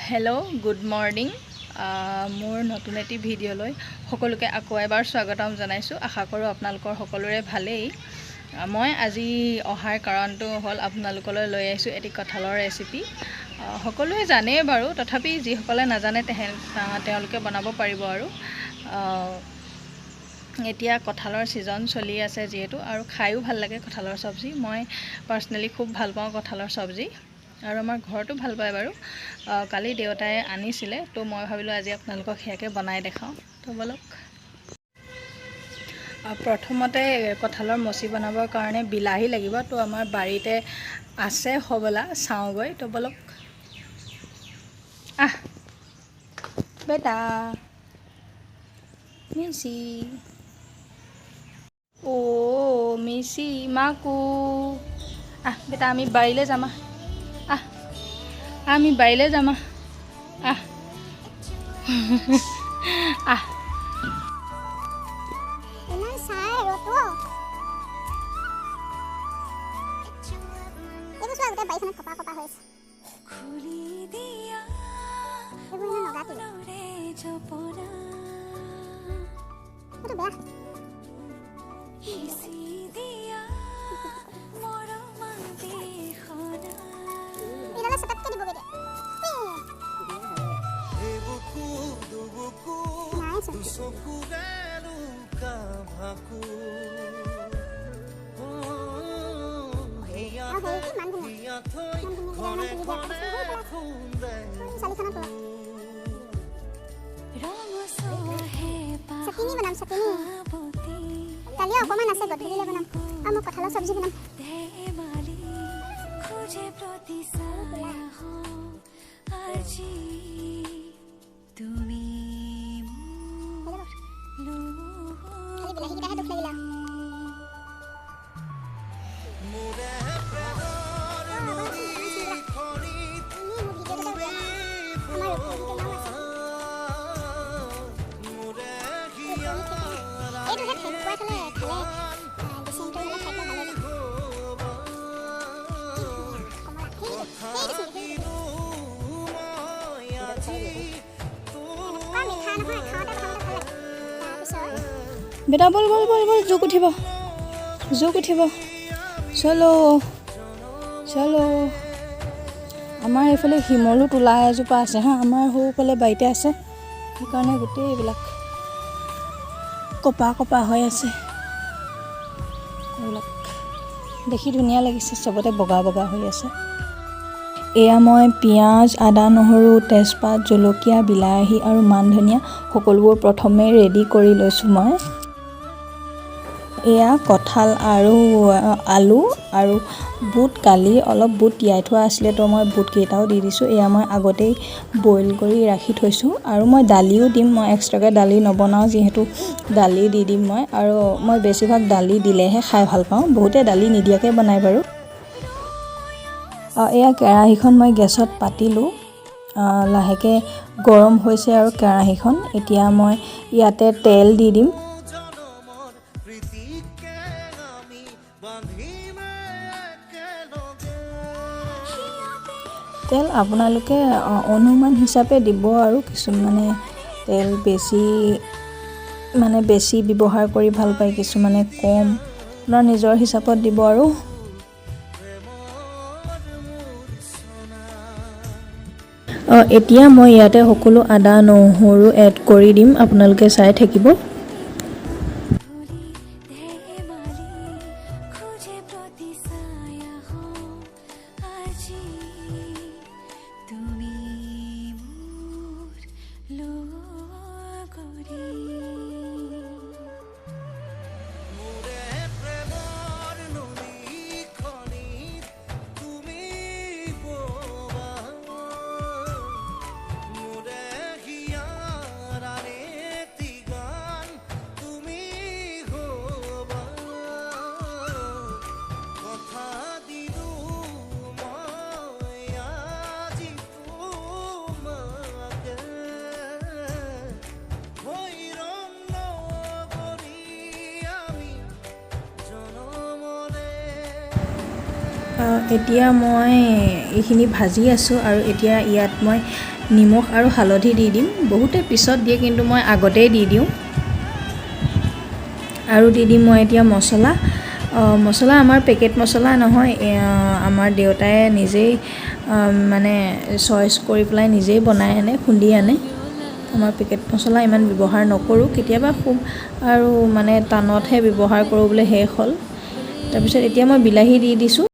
Hello' good morning মোৰ নতুন এটি ভিডিঅ'লৈ সকলোকে আকৌ এবাৰ স্বাগতম জনাইছোঁ। আশা কৰোঁ আপোনালোকৰ সকলোৰে ভালেই। মই আজি অহাৰ কাৰণটো হ'ল আপোনালোকলৈ লৈ আহিছোঁ এটি কঁঠালৰ ৰেচিপি। সকলোৱে জানেই বাৰু, তথাপি যিসকলে নাজানে তেওঁলোকে বনাব পাৰিব আৰু। এতিয়া কঁঠালৰ ছিজন চলি আছে যিহেতু, আৰু খায়ো ভাল লাগে কঁঠালৰ চব্জি। মই পাৰ্চনেলি খুব ভাল পাওঁ কঁঠালৰ চব্জি, আৰু আমাৰ ঘৰতো ভাল পায় বাৰু। কালি দেউতাই আনিছিলে, তো মই ভাবিলোঁ আজি আপোনালোকক সেয়াকে বনাই দেখাওঁ। তো বলক। প্ৰথমতে কঁঠালৰ মচি বনাবৰ কাৰণে বিলাহী লাগিব। তো আমাৰ বাৰীতে আছে হ'বলা, চাওঁগৈ। তো বলক। বেটা মিচি, মিচি মাকু, বেটা আমি বাৰীলৈ যাম। আমি বাৰীলৈ যাম। চাটনি বনাম, চাটনি কালি অকণমান আছে, গধূলিলৈ বনাম। আৰু মই কঁঠালৰ চব্জি বনাম। খালি বিলাহীকেইটাহে দুখ লাগিলে। বেটা বল বল বল বল, জোক উঠিব, জোক উঠিব। চলো চলো। আমাৰ এইফালে শিমলু তোলা এজোপা আছে হা, আমাৰ সৰুফালে বাৰীতে আছে। সেইকাৰণে গোটেই এইবিলাক কপা কপা হৈ আছে। এইবিলাক দেখি ধুনীয়া লাগিছে, চবতে বগা বগা হৈ আছে। এয়া মই পিঁয়াজ, আদা, নহৰু, তেজপাত, জলকীয়া, বিলাহী আৰু মান ধনিয়া সকলোবোৰ প্ৰথমে ৰেডি কৰি লৈছোঁ মই। এয়া কঁঠাল আৰু আলু আৰু বুট, কালি অলপ বুট তিয়াই থোৱা আছিলে, তো মই বুটকেইটাও দি দিছোঁ। এয়া মই আগতেই বইল কৰি ৰাখি থৈছোঁ, আৰু মই দালিও দিম। মই এক্সট্ৰাকৈ দালি নবনাওঁ যিহেতু, দালি দি দিম মই। আৰু মই বেছিভাগ দালি দিলেহে খাই ভাল পাওঁ, বহুতে দালি নিদিয়াকৈ বনায় বাৰু। এয়া কেৰাহীখন মই গেছত পাতিলোঁ, লাহেকৈ গৰম হৈছে আৰু কেৰাহীখন। এতিয়া মই ইয়াতে তেল দি দিম। তেল আপোনালোকে অনুমান হিচাপে দিব, আৰু কিছুমানে তেল বেছি ব্যৱহাৰ কৰি ভাল পায়, কিছুমানে কম। আপোনাৰ নিজৰ হিচাপত দিব আৰু। এতিয়া মই ইয়াতে সকলো আদা নহৰু এড কৰি দিম, আপোনালোকে চাই থাকিব। এতিয়া মই এইখিনি ভাজি আছোঁ আৰু এতিয়া ইয়াত মই নিমখ আৰু হালধি দি দিম। বহুতে পিছত দিয়ে কিন্তু মই আগতেই দি দিওঁ। আৰু দি দিম মই এতিয়া মছলা। মছলা আমাৰ পেকেট মছলা নহয়, আমাৰ দেউতাই নিজেই মানে চইচ কৰি পেলাই নিজেই বনাই আনে, খুন্দি আনে। আমাৰ পেকেট মছলা ইমান ব্যৱহাৰ নকৰোঁ, কেতিয়াবা খুব আৰু মানে টানতহে ব্যৱহাৰ কৰোঁ বোলে শেষ হ'ল। তাৰপিছত এতিয়া মই বিলাহী দি দিছোঁ।